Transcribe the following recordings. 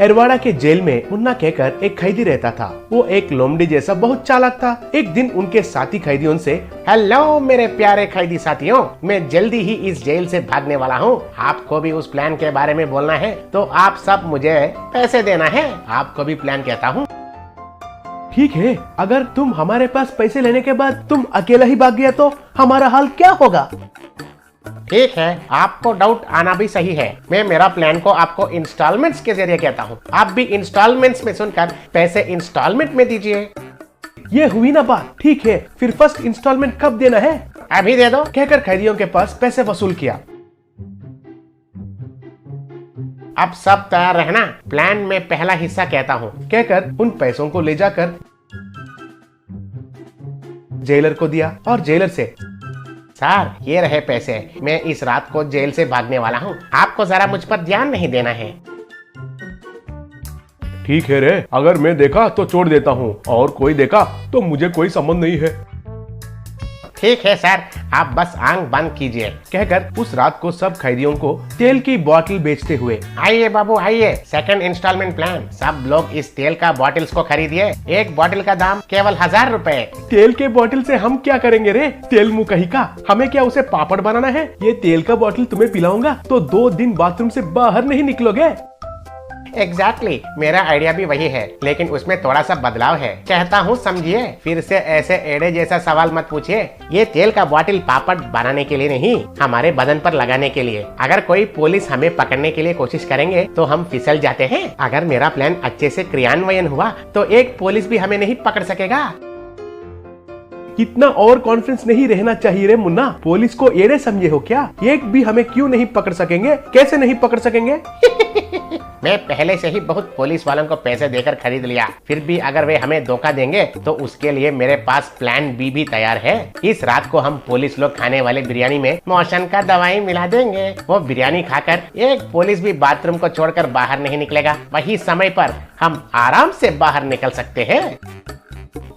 एरवाड़ा के जेल में मुन्ना कहकर एक कैदी रहता था। वो एक लोमड़ी जैसा बहुत चालाक था। एक दिन उनके साथी कैदियों से, हेलो मेरे प्यारे कैदी साथियों, मैं जल्दी ही इस जेल से भागने वाला हूँ। आपको भी उस प्लान के बारे में बोलना है तो आप सब मुझे पैसे देना है। आपको भी प्लान कहता हूँ। ठीक है, अगर तुम हमारे पास पैसे लेने के बाद तुम अकेला ही भाग गया तो हमारा हाल क्या होगा? ठीक है, आपको डाउट आना भी सही है। मैं मेरा प्लान को आपको इंस्टॉलमेंट्स के जरिए कहता हूँ। आप भी इंस्टॉलमेंट्स में सुनकर पैसे इंस्टॉलमेंट में दीजिए। ये हुई ना बात। ठीक है, फिर फर्स्ट इंस्टॉलमेंट कब देना है? अभी दे दो, कहकर कैदियों के पास पैसे वसूल किया। अब सब तैयार रहना, प्लान में पहला हिस्सा कहता हूँ, कहकर उन पैसों को ले जाकर जेलर को दिया और जेलर से, सर ये रहे पैसे, मैं इस रात को जेल से भागने वाला हूँ, आपको जरा मुझ पर ध्यान नहीं देना है। ठीक है रे, अगर मैं देखा तो छोड़ देता हूँ और कोई देखा तो मुझे कोई संबंध नहीं है। ठीक है सर, आप बस आंख बंद कीजिए, कहकर उस रात को सब कैदियों को तेल की बोतल बेचते हुए, आइए बाबू आइए, सेकंड इंस्टॉलमेंट प्लान। सब लोग इस तेल का बॉटल्स को खरीदिए। एक बोतल का दाम केवल 1000 रुपए। तेल के बोतल से हम क्या करेंगे रे? तेल मुंह कहीं का, हमें क्या उसे पापड़ बनाना है? ये तेल का बोतल तुम्हें पिलाऊंगा तो 2 दिन बाथरूम से बाहर नहीं निकलोगे। एग्जैक्टली, मेरा आइडिया भी वही है, लेकिन उसमें थोड़ा सा बदलाव है, कहता हूँ समझिए। फिर से ऐसे एड़े जैसा सवाल मत पूछिए। ये तेल का बोतल पापड़ बनाने के लिए नहीं, हमारे बदन पर लगाने के लिए। अगर कोई पुलिस हमें पकड़ने के लिए कोशिश करेंगे तो हम फिसल जाते हैं। अगर मेरा प्लान अच्छे से क्रियान्वयन हुआ तो एक पुलिस भी हमें नहीं पकड़ सकेगा। इतना और कॉन्फिडेंस नहीं रहना चाहिए रे मुन्ना। पुलिस को एड़े समझे हो क्या? एक भी हमें क्यों नहीं पकड़ सकेंगे? कैसे नहीं पकड़ सकेंगे? मैं पहले से ही बहुत पुलिस वालों को पैसे देकर खरीद लिया, फिर भी अगर वे हमें धोखा देंगे तो उसके लिए मेरे पास प्लान बी भी तैयार है। इस रात को हम पुलिस लोग खाने वाले बिरयानी में मोशन का दवाई मिला देंगे। वो बिरयानी खाकर एक पुलिस भी बाथरूम को छोड़कर बाहर नहीं निकलेगा। वही समय पर हम आराम से बाहर निकल सकते हैं।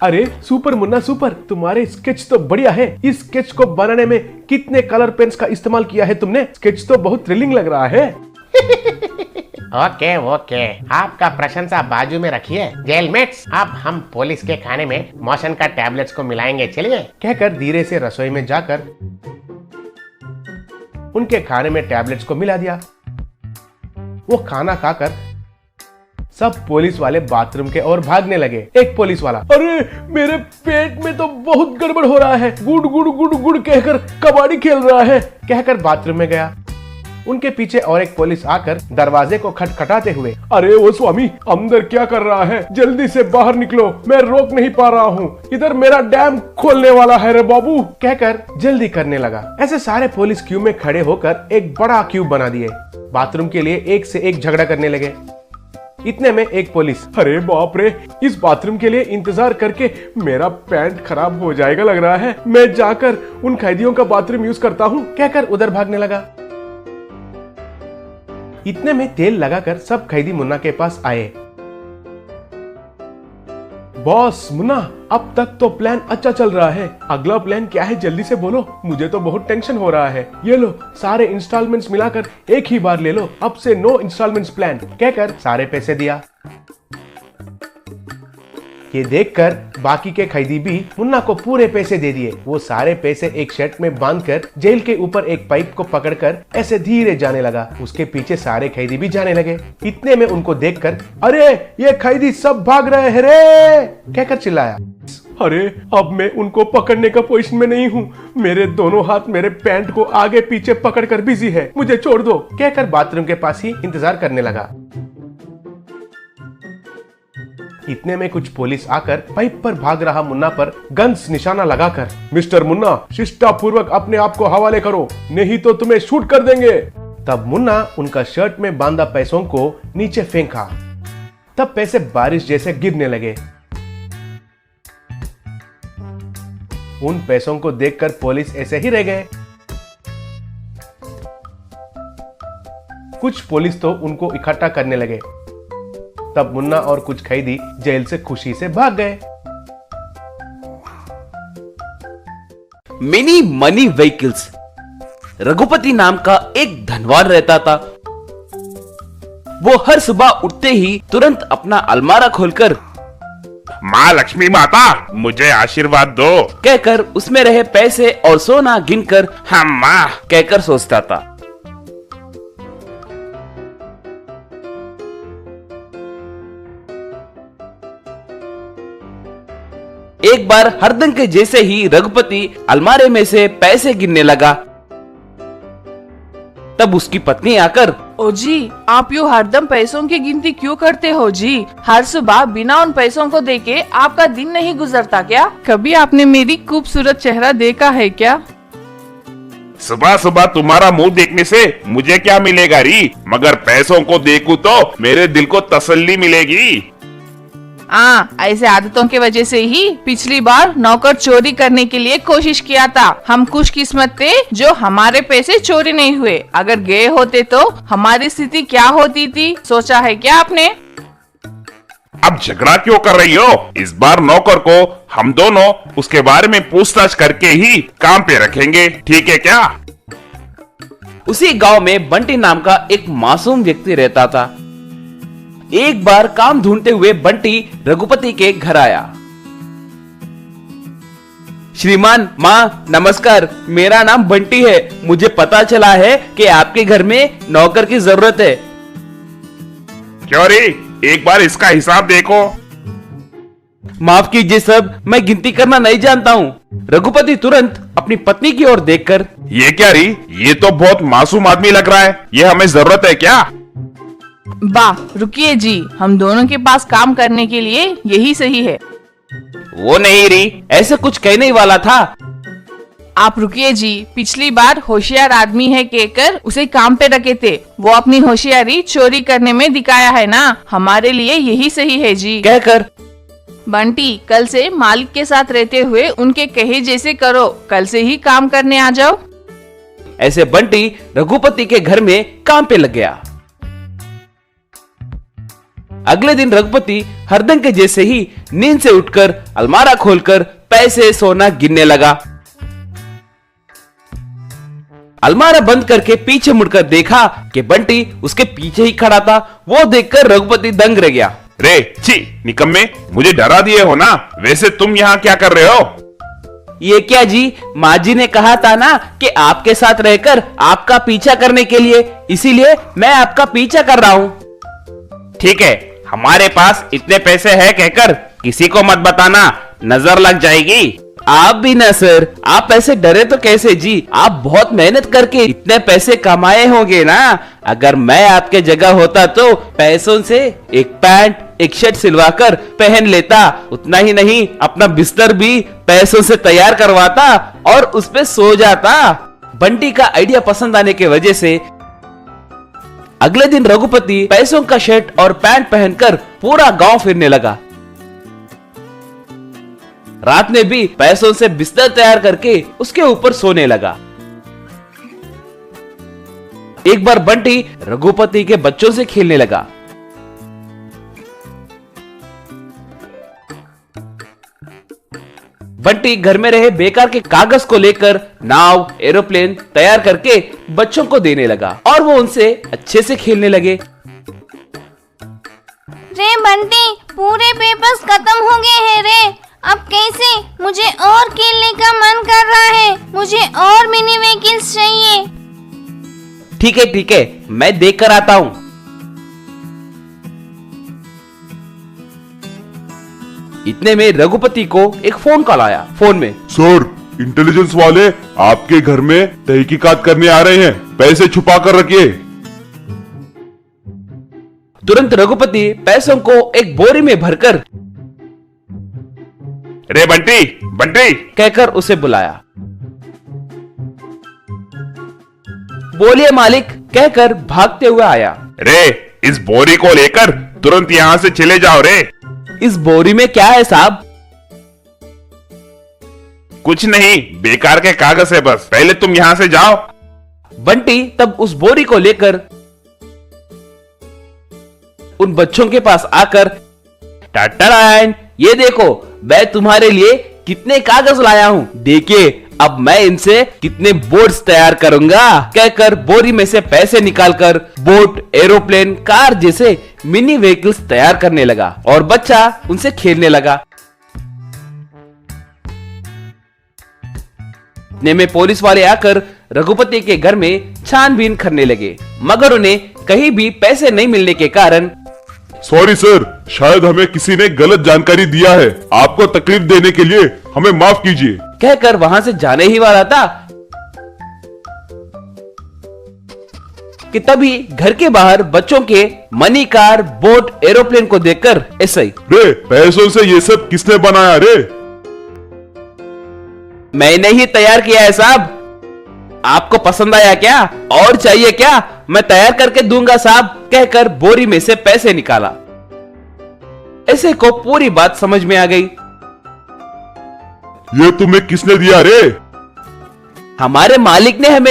अरे सुपर मुन्ना सुपर, तुम्हारे स्केच तो बढ़िया है। इस स्केच को बनाने में कितने कलर पेन्स का इस्तेमाल किया है तुमने? स्केच तो बहुत थ्रिलिंग लग रहा है। ओके ओके, आपका प्रशंसा बाजू में रखिए। जेलमेट्स, अब हम पुलिस के खाने में मोशन का टैबलेट्स को मिलाएंगे, चलिए, कहकर धीरे से रसोई में जाकर उनके खाने में टैबलेट्स को मिला दिया। वो खाना खाकर सब पुलिस वाले बाथरूम के ओर भागने लगे। एक पुलिस वाला, अरे मेरे पेट में तो बहुत गड़बड़ हो रहा है, गुड़ गुड़ गुड़ गुड़ कहकर कबाड़ी खेल रहा है, कहकर बाथरूम में गया। उनके पीछे और एक पुलिस आकर दरवाजे को खटखटाते हुए, अरे वो स्वामी अंदर क्या कर रहा है? जल्दी से बाहर निकलो, मैं रोक नहीं पा रहा हूँ, इधर मेरा डैम खोलने वाला है रे बाबू, कहकर जल्दी करने लगा। ऐसे सारे पुलिस क्यू में खड़े होकर एक बड़ा क्यू बना दिए। बाथरूम के लिए एक से एक झगड़ा करने लगे। इतने में एक पुलिस, अरे बाप रे, इस बाथरूम के लिए इंतजार करके मेरा पैंट खराब हो जाएगा लग रहा है, मैं जाकर उन कैदियों का बाथरूम यूज करता हूँ, कहकर उधर भागने लगा। इतने में तेल लगाकर सब कैदी मुन्ना के पास आए। बॉस मुन्ना, अब तक तो प्लान अच्छा चल रहा है, अगला प्लान क्या है जल्दी से बोलो, मुझे तो बहुत टेंशन हो रहा है। ये लो सारे इंस्टॉलमेंट्स मिलाकर एक ही बार ले लो, अब से नो इंस्टॉलमेंट्स प्लान, कहकर सारे पैसे दिया। ये देखकर बाकी के कैदी भी मुन्ना को पूरे पैसे दे दिए। वो सारे पैसे एक शर्ट में बांधकर जेल के ऊपर एक पाइप को पकड़कर ऐसे धीरे जाने लगा। उसके पीछे सारे कैदी भी जाने लगे। इतने में उनको देखकर, अरे ये कैदी सब भाग रहे हैं रे, कहकर चिल्लाया। अरे अब मैं उनको पकड़ने का पोजीशन में नहीं हूँ, मेरे दोनों हाथ मेरे पैंट को आगे पीछे पकड़कर बिजी है, मुझे छोड़ दो, कहकर बाथरूम के पास ही इंतजार करने लगा। इतने में कुछ पुलिस आकर पाइप पर भाग रहा मुन्ना पर गन्स निशाना लगाकर, मिस्टर मुन्ना शिष्टापूर्वक अपने आप को हवाले करो, नहीं तो तुम्हें शूट कर देंगे। तब मुन्ना उनका शर्ट में बांधा पैसों को नीचे फेंका। तब पैसे बारिश जैसे गिरने लगे। उन पैसों को देखकर पुलिस ऐसे ही रह गए। कुछ पुलिस तो उनको इकट्ठा करने लगे। तब मुन्ना और कुछ कैदी जेल से खुशी से भाग गए। Mini money vehicles. रघुपति नाम का एक धनवान रहता था। वो हर सुबह उठते ही तुरंत अपना अलमारा खोलकर माँ लक्ष्मी माता मुझे आशीर्वाद दो कहकर उसमें रहे पैसे और सोना गिनकर हम माँ कहकर सोचता था। एक बार हरदम के जैसे ही रघुपति अलमारे में से पैसे गिनने लगा। तब उसकी पत्नी आकर, ओ जी, आप यूँ हरदम पैसों की गिनती क्यों करते हो जी? हर सुबह बिना उन पैसों को देके आपका दिन नहीं गुजरता क्या? कभी आपने मेरी खूबसूरत चेहरा देखा है क्या? सुबह सुबह तुम्हारा मुंह देखने से मुझे क्या मिलेगा री, मगर पैसों को देखूं तो मेरे दिल को तसल्ली मिलेगी। ऐसे आदतों की वजह से ही पिछली बार नौकर चोरी करने के लिए कोशिश किया था। हम खुशकिस्मत थे जो हमारे पैसे चोरी नहीं हुए। अगर गए होते तो हमारी स्थिति क्या होती थी, सोचा है क्या आपने? अब झगड़ा क्यों कर रही हो? इस बार नौकर को हम दोनों उसके बारे में पूछताछ करके ही काम पे रखेंगे, ठीक है क्या? उसी गांव में बंटी नाम का एक मासूम व्यक्ति रहता था। एक बार काम ढूंढते हुए बंटी रघुपति के घर आया। श्रीमान, माँ नमस्कार, मेरा नाम बंटी है। मुझे पता चला है कि आपके घर में नौकर की जरूरत है। क्यों रे, एक बार इसका हिसाब देखो। माफ कीजिए सब, मैं गिनती करना नहीं जानता हूँ। रघुपति तुरंत अपनी पत्नी की ओर देखकर, ये क्या री, ये तो बहुत मासूम आदमी लग रहा है, ये हमें जरूरत है क्या? वाह, रुकिए जी, हम दोनों के पास काम करने के लिए यही सही है। वो नहीं री, ऐसे कुछ कहने ही वाला था। आप रुकिए जी, पिछली बार होशियार आदमी है कहकर उसे काम पे रखे थे। वो अपनी होशियारी चोरी करने में दिखाया है ना, हमारे लिए यही सही है जी। कहकर बंटी, कल से मालिक के साथ रहते हुए उनके कहे जैसे करो, कल से ही काम करने आ जाओ। ऐसे बंटी रघुपति के घर में काम पे लग गया। अगले दिन रघुपति हरदम के जैसे ही नींद से उठकर अलमारा खोलकर पैसे सोना गिनने लगा। अलमारा बंद करके पीछे मुड़कर देखा कि बंटी उसके पीछे ही खड़ा था। वो देखकर रघुपति दंग रह गया। रे छी निकम्मे, मुझे डरा दिए हो ना? वैसे तुम यहाँ क्या कर रहे हो? ये क्या जी, माँ जी ने कहा था ना कि आपके साथ रहकर आपका पीछा करने के लिए, इसीलिए मैं आपका पीछा कर रहा हूँ। ठीक है, हमारे पास इतने पैसे हैं कहकर किसी को मत बताना, नजर लग जाएगी। आप भी ना सर, आप ऐसे डरे तो कैसे जी? आप बहुत मेहनत करके इतने पैसे कमाए होंगे ना। अगर मैं आपके जगह होता तो पैसों से एक पैंट एक शर्ट सिलवाकर पहन लेता। उतना ही नहीं, अपना बिस्तर भी पैसों से तैयार करवाता और उस पे सो जाता। बंटी का आइडिया पसंद आने की वजह से अगले दिन रघुपति पैसों का शर्ट और पैंट पहनकर पूरा गांव फिरने लगा। रात में भी पैसों से बिस्तर तैयार करके उसके ऊपर सोने लगा। एक बार बंटी रघुपति के बच्चों से खेलने लगा। बंटी घर में रहे बेकार के कागज को लेकर नाव एरोप्लेन तैयार करके बच्चों को देने लगा और वो उनसे अच्छे से खेलने लगे। रे बंटी, पूरे पेपर्स खत्म हो गए हैं रे। अब कैसे? मुझे और खेलने का मन कर रहा है। मुझे और मिनी व्हीकल्स चाहिए। ठीक है, मैं देख कर आता हूँ। इतने में रघुपति को एक फोन कॉल आया। फोन में, सर, इंटेलिजेंस वाले आपके घर में तहकीकात करने आ रहे हैं, पैसे छुपा कर रखिए। तुरंत रघुपति पैसों को एक बोरी में भरकर रे बंटी बंटी कहकर उसे बुलाया। बोलिए मालिक कहकर भागते हुए आया। रे, इस बोरी को लेकर तुरंत यहाँ से चले जाओ रे। इस बोरी में क्या है साहब? कुछ नहीं, बेकार के कागज है बस। पहले तुम यहाँ से जाओ। बंटी तब उस बोरी को लेकर उन बच्चों के पास आकर, टाटा, ये देखो मैं तुम्हारे लिए कितने कागज लाया हूँ। देखिए अब मैं इनसे कितने बोट्स तैयार करूंगा, कहकर बोरी में से पैसे निकालकर बोट, एरोप्लेन, कार जैसे मिनी व्हीकल्स तैयार करने लगा और बच्चा उनसे खेलने लगा। इतने में पुलिस वाले आकर रघुपति के घर में छानबीन करने लगे, मगर उन्हें कहीं भी पैसे नहीं मिलने के कारण सॉरी सर, शायद हमें किसी ने गलत जानकारी दिया है। आपको तकलीफ देने के लिए हमें माफ कीजिए, कहकर वहां से जाने ही वाला था कि तभी घर के बाहर बच्चों के मनी, कार, बोट, एरोप्लेन को देखकर एसआई, रे पैसों से ये सब किसने बनाया रे? मैंने ही तैयार किया है साहब। आपको पसंद आया क्या? और चाहिए क्या? मैं तैयार करके दूंगा साहब, कहकर बोरी में से पैसे निकाला। ऐसे को पूरी बात समझ में आ गई। ये तुम्हें किसने दिया रे? हमारे मालिक ने हमें